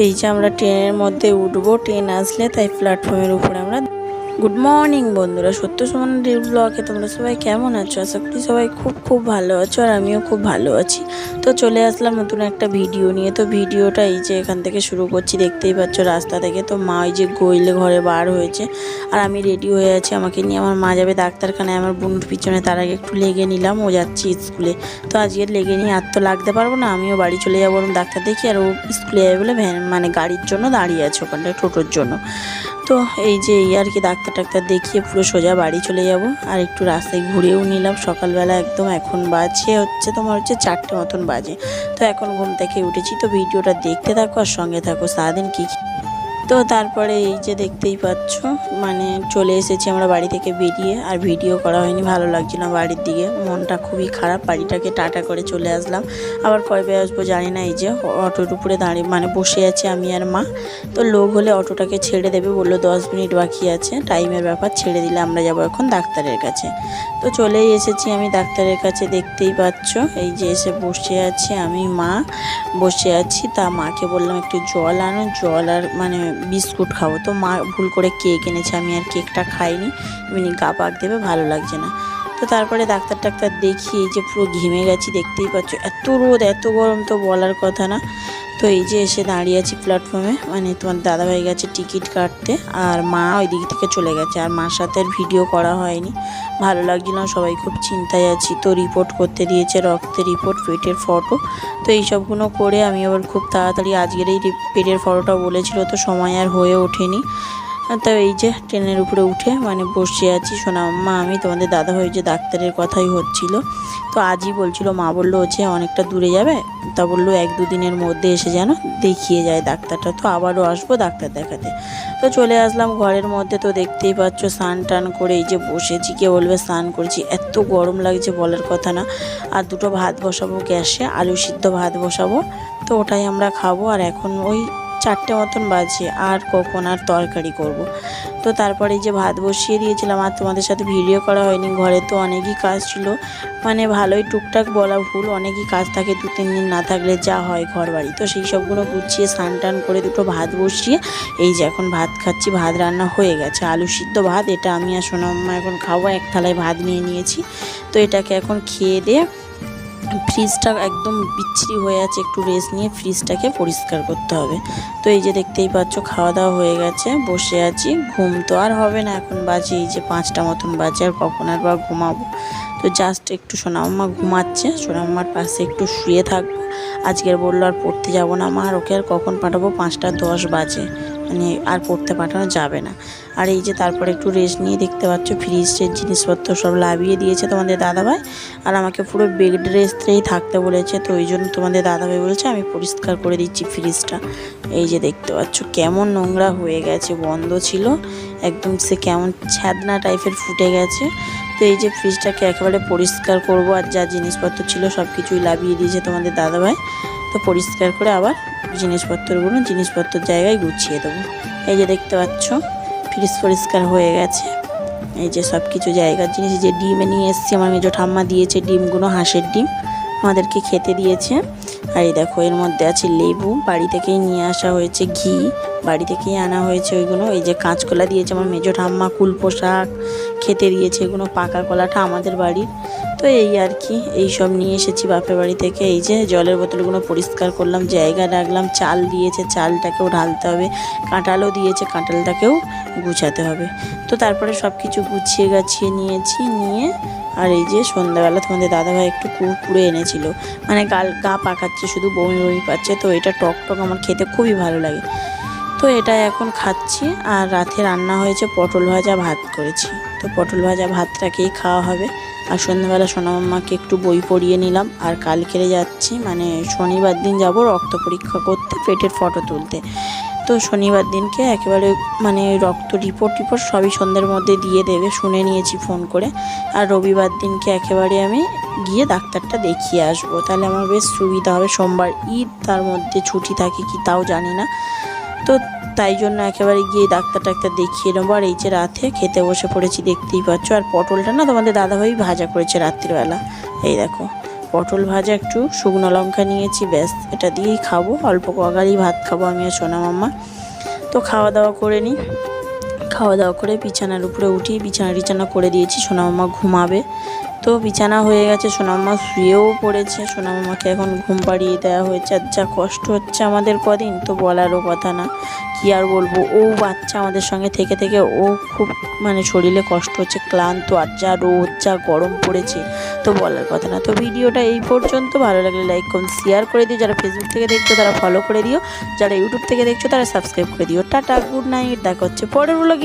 এই যে আমরা ট্রেনের মধ্যে উঠবো, ট্রেন আসলে তাই প্ল্যাটফর্মের উপরে আমরা। গুড মর্নিং বন্ধুরা, সত্য সুমন ব্লগে তোমরা সবাই কেমন আছো? আশা করি সবাই খুব খুব ভালো আছো, আর আমিও খুব ভালো আছি। তো চলে আসলাম নতুন একটা ভিডিও নিয়ে। তো ভিডিওটা এই যে এখান থেকে শুরু করছি, দেখতেই পাচ্ছ রাস্তা থেকে। তো মা ওই যে গইলে ঘরে বার হয়েছে, আর আমি রেডি হয়ে আছি। আমাকে নিয়ে আমার মা যাবে ডাক্তারখানায়, আমার বোনের পিছনে। তার আগে একটু লেগে নিলাম, ও যাচ্ছি স্কুলে। তো আজকে লেগে নিয়ে আর তো লাগতে পারবো না, আমিও বাড়ি চলে যাবো ডাক্তার দেখি। আর ও স্কুলে যাবে বলে মানে গাড়ির জন্য দাঁড়িয়ে আছে ওখানটায়, টোটোর জন্য। তো এই যে এই আর কি, ডাক্তার দেখিয়ে পুরো সোজা বাড়ি চলে যাব। আর একটু রাস্তায় ঘুরেও নিলাম সকালবেলা একদম। এখন বাজে হচ্ছে তোমার 4টে মতন বাজে। তো এখন ঘুম থেকে উঠেছি। তো ভিডিওটা দেখতে থাকো আর সঙ্গে থাকো সারাদিন কী। তো তারপরে এই যে দেখতেই পাচ্ছ, মানে চলে এসেছি আমরা বাড়ি থেকে বেরিয়ে। আর ভিডিও করা হয়নি, ভালো লাগছিল না বাড়ির দিকে, মনটা খুবই খারাপ। বাড়িটাকে টাটা করে চলে আসলাম। আবার কবে আসবো জানি না। এই যে অটোর উপরে দাঁড়িয়ে মানে বসে আছে আমি আর মা। তো লোক হলে অটোটাকে ছেড়ে দেবে বললো, 10 মিনিট বাকি আছে, টাইমের ব্যাপার, ছেড়ে দিলে আমরা যাবো এখন ডাক্তারের কাছে। তো চলেই এসেছি আমি ডাক্তারের কাছে, দেখতেই পাচ্ছ। এই যে এসে বসে আছে, আমি মা বসে আছি। তা মাকে বললাম একটু জল আনো, জল আর মানে বিস্কুট খাবো। তো মা ভুল করে কেক এনেছে, আমি আর কেকটা খাইনি, এমনি গা পাক দেবে, ভালো লাগছে না। তো তারপরে ডাক্তার দেখিয়ে এই যে পুরো ঘেমে গেছি, দেখতেই পাচ্ছ। এত রোদ এত গরম তো বলার কথা না। তো এই যে এসে দাঁড়িয়ে আছি প্ল্যাটফর্মে, মানে তোমার দাদাভাই গেছে টিকিট কাটতে, আর মা ওই দিক থেকে চলে গেছে। আর মার সাথে ভিডিও করা হয়নি, ভালো লাগছিল না, সবাই খুব চিন্তায় আছি। তো রিপোর্ট করতে দিয়েছে, রক্তের রিপোর্ট, পেটের ফটো। তো এইসবগুলো করে আমি আবার খুব তাড়াতাড়ি আজকের এই পেটের ফটোটা বলেছিল, তো সময় আর হয়ে ওঠেনি। তো এই যে ট্রেনের উপরে উঠে মানে বসে আছি। শোনা মা, আমি তোমাদের দাদাভাই যে ডাক্তারের কথাই হচ্ছিল, তো আজই বলছিল, মা বললো হচ্ছে অনেকটা দূরে যাবে, তা বললো 1-2 দিনের মধ্যে এসে যেন দেখিয়ে যায় ডাক্তারটা। তো আবারও আসবো ডাক্তার দেখাতে। তো চলে আসলাম ঘরের মধ্যে। তো দেখতেই পাচ্ছ স্নান টান করে এই যে বসেছি, কে বলবে স্নান করেছি, এত গরম লাগছে বলার কথা না। আর দুটো ভাত বসাবো গ্যাসে, আলু সিদ্ধ ভাত বসাবো, তো ওটাই আমরা খাবো। আর এখন ওই 4টে মতন বাজে, আর কখন আর তরকারি করব। তো তারপরে যে ভাত বসিয়ে দিয়েছিলাম, আর তোমাদের সাথে ভিডিও করা হয়নি। ঘরে তো অনেকই কাজ ছিল, মানে ভালোই টুকটাক বলা ভুল, অনেকই কাজ থাকে, 2-3 দিন না থাকলে যা হয় ঘর বাড়ি। তো সেই সবগুলো গুছিয়ে স্নান টান করে দুটো ভাত বসিয়ে এই যে এখন ভাত খাচ্ছি। ভাত রান্না হয়ে গেছে, আলু সিদ্ধ ভাত। এটা আমি আর সোনাম্মা এখন খাবো, এক থালায় ভাত নিয়ে নিয়েছি। তো এটাকে এখন খেয়ে দিয়ে, ফ্রিজটা একদম বিচ্ছিরি হয়ে আছে, একটু রেস্ট নিয়ে ফ্রিজটাকে পরিষ্কার করতে হবে। তো এই যে দেখতেই পাচ্ছ খাওয়া দাওয়া হয়ে গেছে, বসে আছি। ঘুম তো আর হবে না, এখন বাজে এই যে 5টা মতন বাজে, আর কখন আর বা ঘুমাবো। তো জাস্ট একটু সোনাম্মা ঘুমাচ্ছে, সোনাম্মার পাশে একটু শুয়ে থাকবো। আজকের বললো আর পড়তে যাবো না মা, আর ওকে আর কখন পাঠাবো, 5টা 10 বাজে, মানে আর পড়তে পাঠানো যাবে না। আর এই যে তারপরে একটু রেস্ট নিয়ে, দেখতে পাচ্ছ ফ্রিজের জিনিসপত্র সব লাভিয়ে দিয়েছে তোমাদের দাদাভাই। আর আমাকে পুরো বেড রেস্টেই থাকতে বলেছে। তো ওই জন্য তোমাদের দাদাভাই বলেছে আমি পরিষ্কার করে দিচ্ছি ফ্রিজটা। এই যে দেখতে পাচ্ছ কেমন নোংরা হয়ে গেছে, বন্ধ ছিল একদম, সে কেমন ছ্যাদনা টাইপের ফুটে গেছে। তো এই যে ফ্রিজটাকে একেবারে পরিষ্কার করব, আর যা জিনিসপত্র ছিল সব কিছুই লাভিয়ে দিয়েছে তোমাদের দাদাভাই। তো পরিষ্কার করে আবার জিনিসপত্রের জায়গায় গুছিয়ে দেবো। এই যে দেখতে পাচ্ছ ফ্রিজ পরিষ্কার হয়ে গেছে। এই যে সব কিছু জায়গার জিনিস, যে ডিমে নিয়ে এসেছি, আমার মেজো ঠাম্মা দিয়েছে ডিমগুলো, হাঁসের ডিম আমাদেরকে খেতে দিয়েছে। আর এই দেখো এর মধ্যে আছে লেবু, বাড়ি থেকেই নিয়ে আসা হয়েছে, ঘি বাড়ি থেকেই আনা হয়েছে ওইগুলো। এই যে কাঁচকলা দিয়েছে আমার মেজো ঠাম্মা, কুলপো শাক খেতে দিয়েছে, এগুলো পাকা কলাটা আমাদের বাড়ির। তো এই আর কি, এই সব নিয়ে এসেছি বাপের বাড়ি থেকে। এই যে জলের বোতলগুলো পরিষ্কার করলাম, জায়গা রাখলাম। চাল দিয়েছে, চালটাকেও ঢালতে হবে। কাঁঠালও দিয়েছে, কাঁঠালটাকেও গুছাতে হবে। তো তারপরে সব কিছু গুছিয়ে গাছিয়ে নিয়েছি, নিয়ে আর এই যে সন্ধ্যাবেলা তোমাদের দাদাভাই একটু কুরকুরে এনেছিল, মানে গা পাকাচ্ছে, শুধু বমি বমি পাচ্ছে। তো এটা টক টক আমার খেতে খুবই ভালো লাগে। তো এটা এখন খাচ্ছি। আর রাতে রান্না হয়েছে পটল ভাজা, ভাত করেছি। তো পটল ভাজা ভাতটাকেই খাওয়া হবে। আর সন্ধ্যাবেলা সোনামাম্মাকে একটু বই পড়িয়ে নিলাম। আর কালকেরে যাচ্ছি, মানে শনিবার দিন যাব রক্ত পরীক্ষা করতে, পেটের ফটো তুলতে। তো শনিবার দিনকে একেবারে মানে রক্ত রিপোর্ট সবই সন্ধ্যের মধ্যে দিয়ে দেবে, শুনে নিয়েছি ফোন করে। আর রবিবার দিনকে একেবারে আমি গিয়ে ডাক্তারটা দেখিয়ে আসবো, তাহলে আমার বেশ সুবিধা হবে। সোমবার ঈদ, তার মধ্যে ছুটি থাকে কি তাও জানি না। তো তাই জন্য একেবারে গিয়ে ডাক্তার দেখিয়ে নেবো। আর এই যে রাতে খেতে বসে পড়েছি, দেখতেই পাচ্ছ। আর পটলটা না তোমাদের দাদাভাই ভাজা করেছে রাত্রিবেলা। এই দেখো পটল ভাজা, একটু শুকনো লঙ্কা নিয়েছি, ব্যাস এটা দিয়েই খাবো। অল্প কগারই ভাত খাবো আমি আর সোনা মাম্মা। তো খাওয়া দাওয়া করে নিই। খাওয়া দাওয়া করে বিছানার উপরে উঠি, বিছানা করে দিয়েছি, সোনা মাম্মা ঘুমাবে। তো বিছানা হয়ে গেছে, সোনা মাম্মা শুয়েও পড়েছে। সোনা মাম্মাকে এখন ঘুম পাড়িয়ে দেওয়া হয়েছে। আর যা কষ্ট হচ্ছে আমাদের কদিন, তো বলারও কথা না, কি আর বলবো। ও বাচ্চা আমাদের সঙ্গে থেকে থেকে ও খুব শরীরে কষ্ট হচ্ছে, ক্লান্ত। আর যা রোদ, যা গরম পড়েছে, তো বলার কথা না। তো ভিডিওটা এই পর্যন্ত। ভালো লাগলে লাইক কমেন্ট শেয়ার করে দিও। যারা ফেসবুক থেকে দেখছো তারা ফলো করে দিও, যারা ইউটিউব থেকে দেখছো তারা সাবস্ক্রাইব করে দিও। টাটা, গুড নাইট, দেখা হচ্ছে পরের ব্লগে।